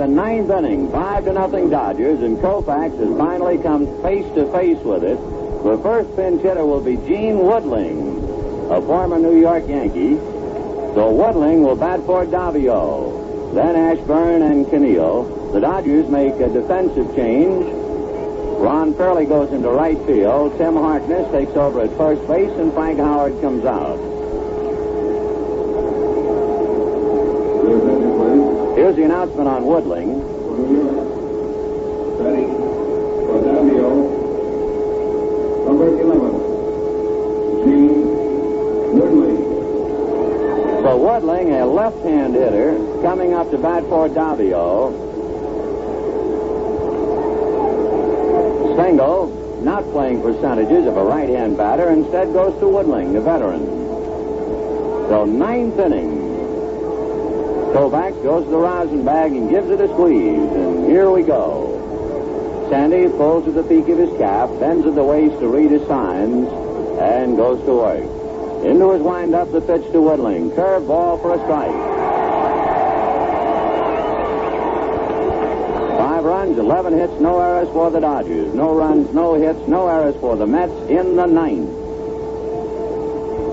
the ninth inning, 5-0 Dodgers, and Koufax has finally come face to face with it. The first pinch hitter will be Gene Woodling, a former New York Yankee. So Woodling will bat for Davio. Then Ashburn and Keneal. The Dodgers make a defensive change. Ron Fairley goes into right field. Tim Harkness takes over at first base, and Frank Howard comes out. Here's the announcement on Woodling. Ready for Davio, number 11, Gene Woodling. So Woodling, a left-hand hitter, coming up to bat for Davio. Stengel, not playing percentages of a right-hand batter, instead goes to Woodling, the veteran. So ninth inning. Koufax goes to the rosin bag and gives it a squeeze, and here we go. Sandy pulls at the peak of his cap, bends at the waist to read his signs, and goes to work. Into his windup, the pitch to Woodling. Curve ball for a strike. 5 runs, 11 hits, no errors for the Dodgers. No runs, no hits, no errors for the Mets in the ninth.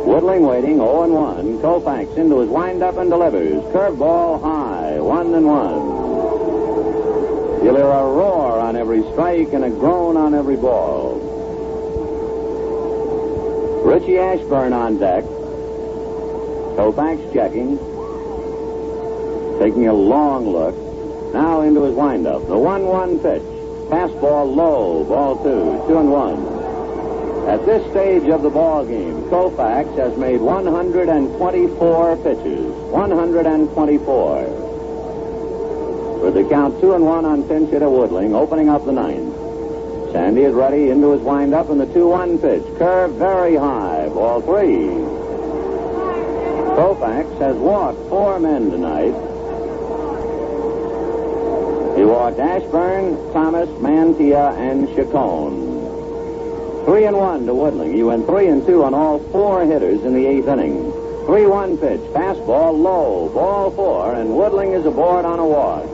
Woodling waiting, 0-1. Koufax into his windup and delivers. Curveball high, 1-1. You'll hear a roar on every strike and a groan on every ball. Richie Ashburn on deck. Koufax checking. Taking a long look. Now into his windup. The 1-1 pitch. Fastball low, ball 2, 2-1. At this stage of the ball game, Koufax has made 124 pitches. 124. With the count 2-1 on pinch hitter Woodling, opening up the ninth. Sandy is ready into his windup, and the 2-1 pitch. Curve very high, ball 3. Koufax has walked 4 men tonight. He walked Ashburn, Thomas, Mantilla, and Chacon. 3-1 to Woodling. He went 3-2 on all 4 hitters in the 8th inning. 3-1 pitch, fastball low, ball 4, and Woodling is aboard on a walk.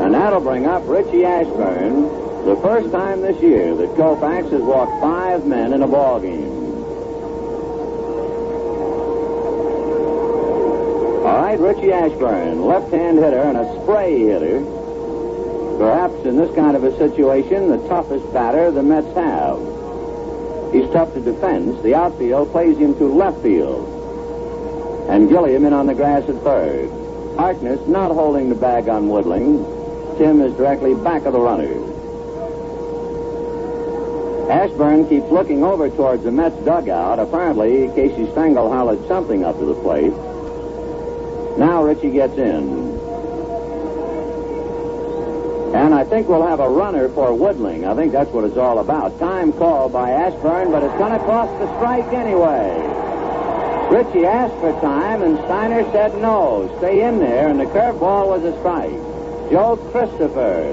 And that'll bring up Richie Ashburn, the first time this year that Koufax has walked 5 men in a ball game. All right, Richie Ashburn, left-hand hitter and a spray hitter. Perhaps in this kind of a situation, the toughest batter the Mets have. He's tough to defense. The outfield plays him to left field. And Gilliam in on the grass at third. Harkness not holding the bag on Woodling. Tim is directly back of the runner. Ashburn keeps looking over towards the Mets dugout. Apparently, Casey Stengel hollered something up to the plate. Now Richie gets in. And I think we'll have a runner for Woodling. I think that's what it's all about. Time called by Ashburn, but it's going to cost the strike anyway. Richie asked for time, and Steiner said no. Stay in there, and the curveball was a strike. Joe Christopher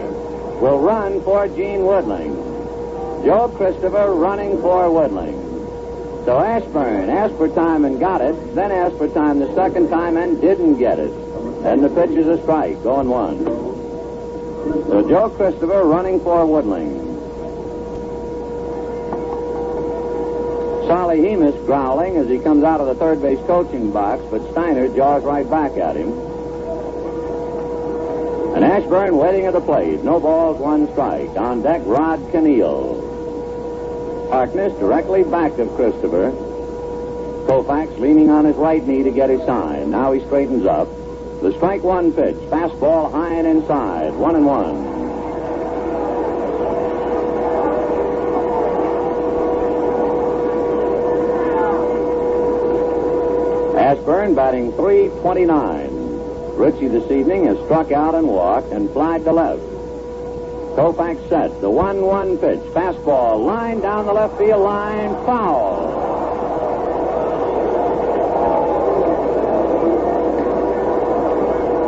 will run for Gene Woodling. Joe Christopher running for Woodling. So Ashburn asked for time and got it, then asked for time the second time and didn't get it. And the pitch is a strike, 0-1. So Joe Christopher running for Woodling. Solly Hemus growling as he comes out of the third base coaching box, but Steiner jaws right back at him. And Ashburn waiting at the plate. No balls, 1 strike. On deck, Rod Keneal. Harkness directly back of Christopher. Koufax leaning on his right knee to get his sign. Now he straightens up. The strike 1 pitch. Fastball high and inside. 1-1. Ashburn batting .329. Richie this evening has struck out and walked and flied to left. Koufax set. The 1-1 pitch. Fastball. Line down the left field line. Foul.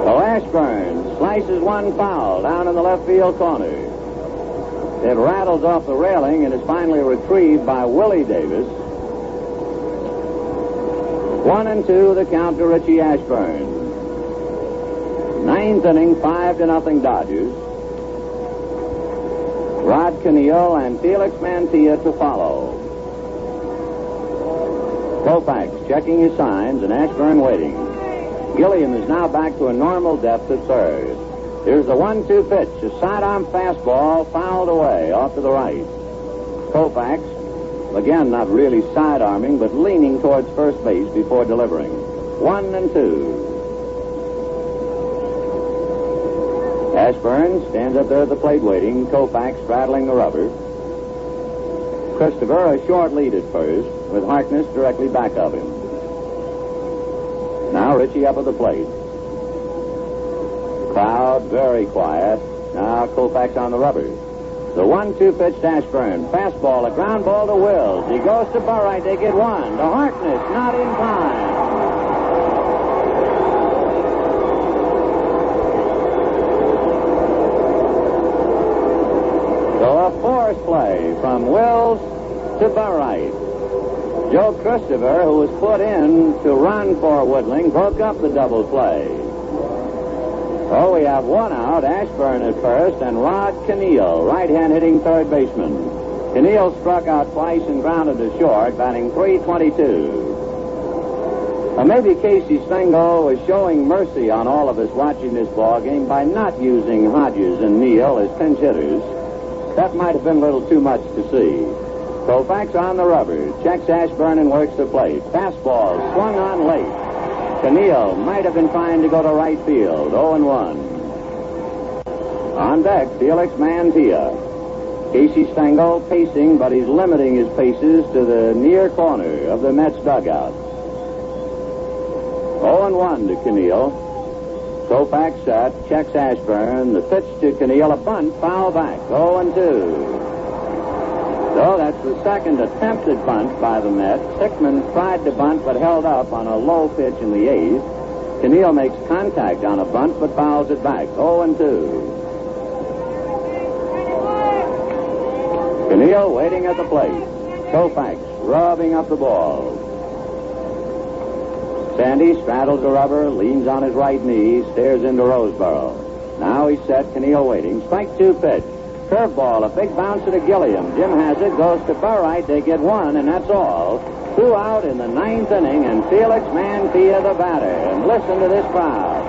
So Ashburn slices 1 foul down in the left field corner. It rattles off the railing and is finally retrieved by Willie Davis. 1-2 the count to Richie Ashburn. 9th 9th inning, 5-0 Dodgers. Rod Keneal and Felix Mantilla to follow. Koufax checking his signs and Ashburn waiting. Gilliam is now back to a normal depth at third. Here's the 1-2 pitch. A sidearm fastball fouled away off to the right. Koufax, again, not really sidearming, but leaning towards first base before delivering. 1-2. Ashburn stands up there at the plate waiting. Koufax straddling the rubber. Christopher a short lead at first, with Harkness directly back of him. Now Ritchie up at the plate. Crowd very quiet. Now Koufax on the rubber. The 1-2 pitch to Ashburn. Fastball, a ground ball to Wills. He goes to Burright. They get one. To Harkness, not in time. So a force play from Wills to Burright. Joe Christopher, who was put in to run for Woodling, broke up the double play. Oh, we have one out, Ashburn at first, and Rod Keneal, right-hand hitting third baseman. Keneal struck out twice and grounded to short, batting .322. Maybe Casey Stengel was showing mercy on all of us watching this ball game by not using Hodges and Neal as pinch hitters. That might have been a little too much to see. Koufax on the rubber, checks Ashburn and works the plate. Fastball swung on late. Keneal might have been trying to go to right field. 0-1. On deck, Felix Mantilla. Casey Stengel pacing, but he's limiting his paces to the near corner of the Mets dugout. 0-1 to Keneal. Koufax set, checks Ashburn. The pitch to Keneal, a bunt, foul back. 0-2. So that's the second attempted bunt by the Mets. Hickman tried to bunt but held up on a low pitch in the eighth. Keneal makes contact on a bunt but fouls it back. 0-2. Keneal waiting at the plate. Koufax rubbing up the ball. Sandy straddles the rubber, leans on his right knee, stares into Roseboro. Now he's set, Keneal waiting. Strike 2 pitch. Curveball, a big bouncer to Gilliam. Jim has it, goes to Burright. They get one, and that's all. 2 out in the 9th inning, and Felix Mantilla the batter. And listen to this crowd.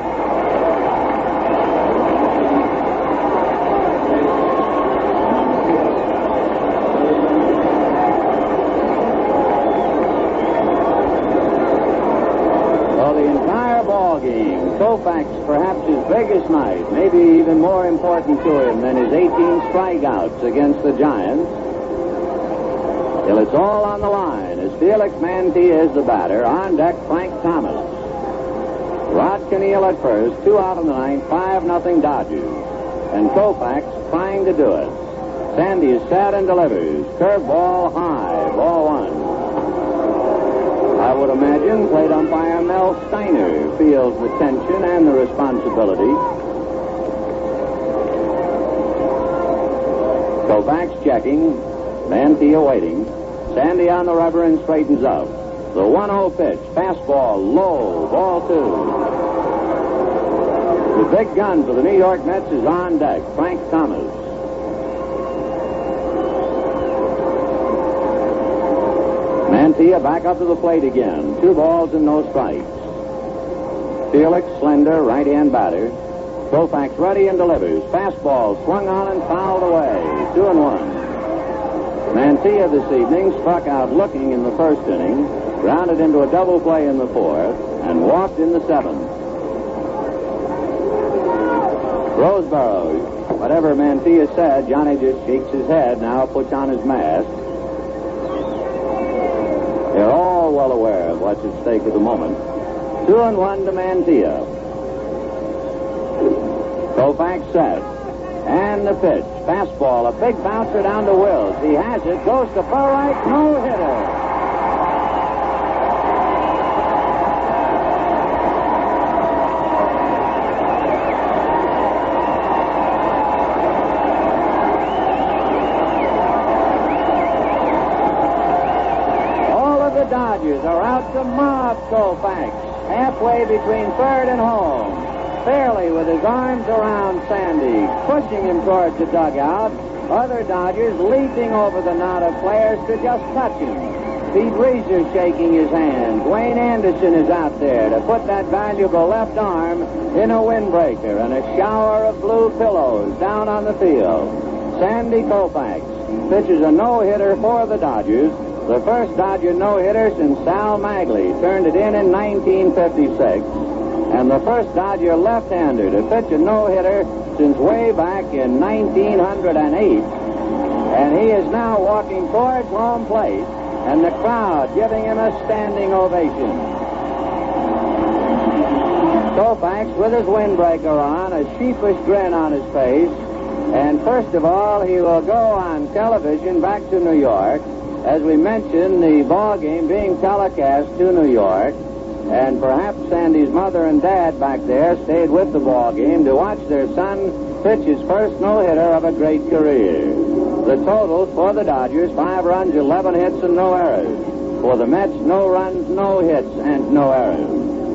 So the entire ball game, Koufax perhaps his biggest night, maybe even more important to him than his 18 strikeouts against the Giants. Till it's all on the line as Felix Mantilla is the batter. On deck, Frank Thomas. Rod Keneal at first, 2 out in the 9th, 5-0 Dodgers. And Koufax trying to do it. Sandy is set and delivers. Curveball high, ball 1. I would imagine plate umpire Mel Steiner feels the tension and the responsibility. Koufax checking. Mantilla waiting. Sandy on the rubber and straightens up. The 1-0 pitch. Fastball low. Ball 2. The big gun for the New York Mets is on deck. Frank Thomas. Mantilla back up to the plate again. 2 balls and no strikes. Felix, slender, right-hand batter. Koufax ready and delivers. Fastball swung on and fouled away. 2-1. Mantilla this evening struck out looking in the first inning, grounded into a double play in the 4th, and walked in the 7th. Roseboro, whatever Mantilla said, Johnny just shakes his head, now puts on his mask. They're all well aware of what's at stake at the moment. 2-1 to Mantilla. Koufax set. And the pitch. Fastball, a big bouncer down to Wills. He has it, goes to Burright, no-hitter. All of the Dodgers are out to mob Koufax, halfway between third and home. fairly with his arms around Sandy, pushing him towards the dugout. Other Dodgers leaping over the knot of players to just touch him. Pete Reeser shaking his hand. Wayne Anderson is out there to put that valuable left arm in a windbreaker, and a shower of blue pillows down on the field. Sandy Koufax pitches a no-hitter for the Dodgers. The first Dodger no-hitter since Sal Magley turned it in 1956. And the first Dodger left-hander to pitch a no-hitter since way back in 1908. And he is now walking towards home plate, and the crowd giving him a standing ovation. Koufax with his windbreaker on, a sheepish grin on his face. And first of all, he will go on television back to New York. As we mentioned, the ball game being telecast to New York. And perhaps Sandy's mother and dad back there stayed with the ball game to watch their son pitch his first no-hitter of a great career. The totals for the Dodgers, 5 runs, 11 hits, and no errors. For the Mets, no runs, no hits, and no errors.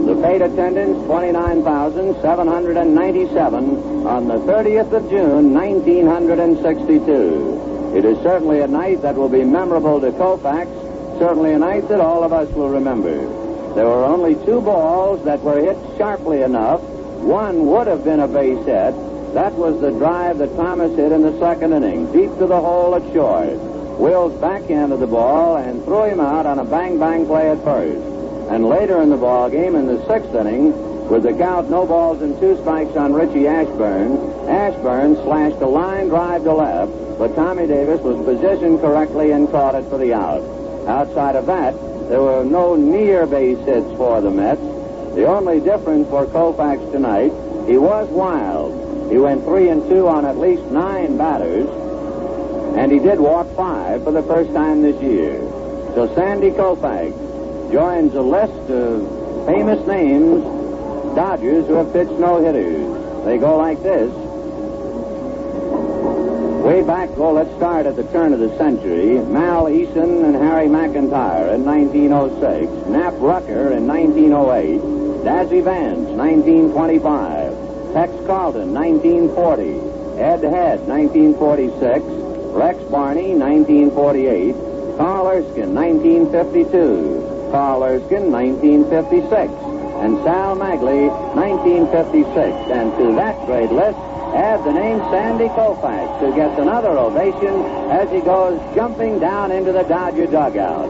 The paid attendance, 29,797 on the 30th of June, 1962. It is certainly a night that will be memorable to Koufax, certainly a night that all of us will remember. There were only 2 balls that were hit sharply enough. One would have been a base hit. That was the drive that Thomas hit in the second inning, deep to the hole at short. Wills backhanded the ball and threw him out on a bang-bang play at first. And later in the ball game, in the 6th inning, with the count no balls and 2 strikes on Richie Ashburn, Ashburn slashed a line drive to left, but Tommy Davis was positioned correctly and caught it for the out. Outside of that, there were no near base hits for the Mets. The only difference for Koufax tonight, he was wild. He went 3-2 on at least 9 batters, and he did walk 5 for the first time this year. So Sandy Koufax joins a list of famous names, Dodgers who have pitched no-hitters. They go like this. Way back, let's start at the turn of the century. Mal Eason and Harry McIntyre in 1906. Knapp Rucker in 1908. Dazzy Vance, 1925. Tex Carlton, 1940. Ed Head, 1946. Rex Barney, 1948. Carl Erskine, 1952. Carl Erskine, 1956. And Sal Magley, 1956. And to that great list, add the name Sandy Koufax, who gets another ovation as he goes jumping down into the Dodger dugout.